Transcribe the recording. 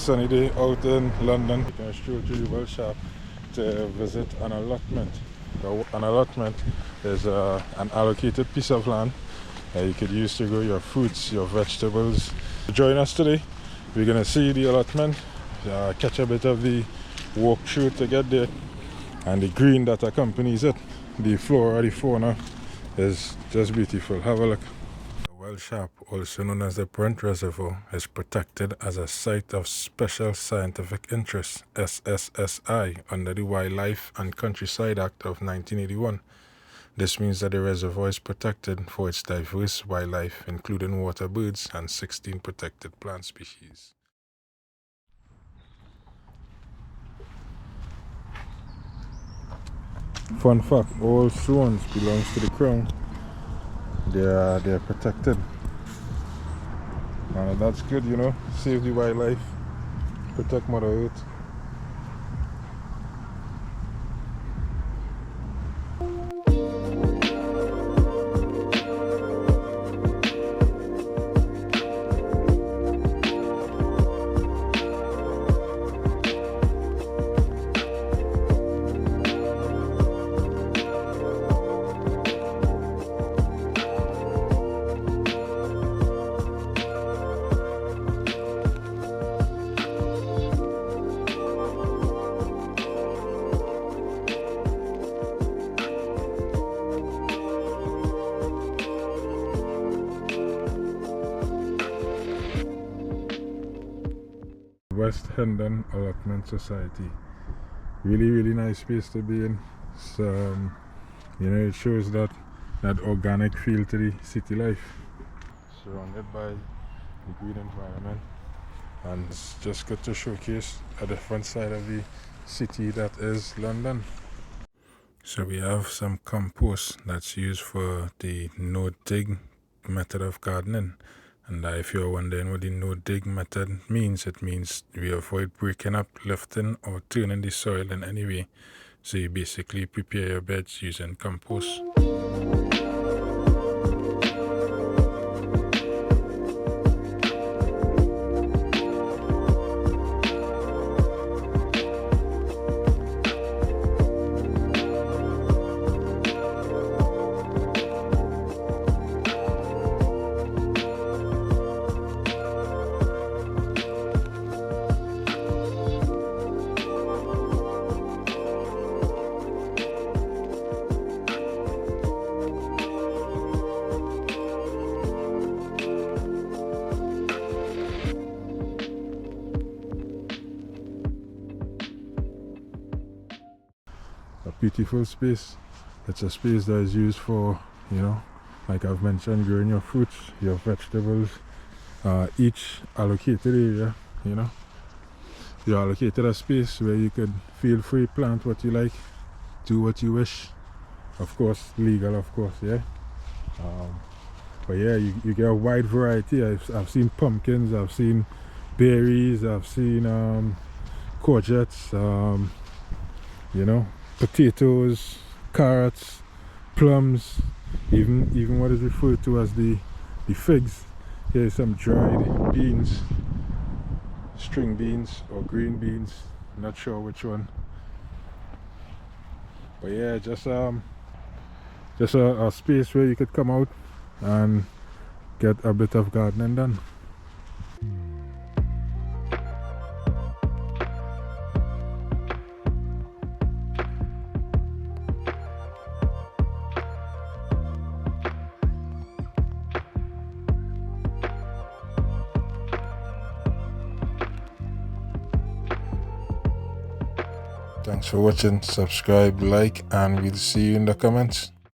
Sunny day out in London. You can stroll through the Welsh Harp to visit an allotment. An allotment is an allocated piece of land that you could use to grow your fruits, your vegetables. Join us today. We're going to see the allotment, catch a bit of the walkthrough to get there, and the green that accompanies it. The flora, the fauna is just beautiful. Have a look. The Welsh Harp, also known as the Brent Reservoir, is protected as a Site of Special Scientific Interest (SSSI) under the Wildlife and Countryside Act of 1981. This means that the reservoir is protected for its diverse wildlife, including water birds and 16 protected plant species. Fun fact, all swans belongs to the crown. They're protected. And that's good, you know, save the wildlife, protect Mother Earth. West Hendon Allotments Society. Really nice space to be in. So, you know, it shows that organic feel to the city life. Surrounded by the green environment, and it's just good to showcase a different side of the city that is London. So we have some compost that's used for the no-dig method of gardening. And if you're wondering what the no-dig method means, it means we avoid breaking up, lifting, or turning the soil in any way. So you basically prepare your beds using compost. A beautiful space. It's a space that is used for, you know, like I've mentioned, growing your fruits, your vegetables. Each allocated area, you know, you're allocated a space where you could feel free, plant what you like, do what you wish. Of course, legal, of course, yeah. But yeah, you get a wide variety. I've seen pumpkins, I've seen berries, I've seen courgettes, you know, potatoes, carrots, plums, even what is referred to as the figs. Here's some dried beans, string beans or green beans, not sure which one. But yeah, just a space where you could come out and get a bit of gardening done. Thanks for watching. Subscribe, like, and we'll see you in the comments.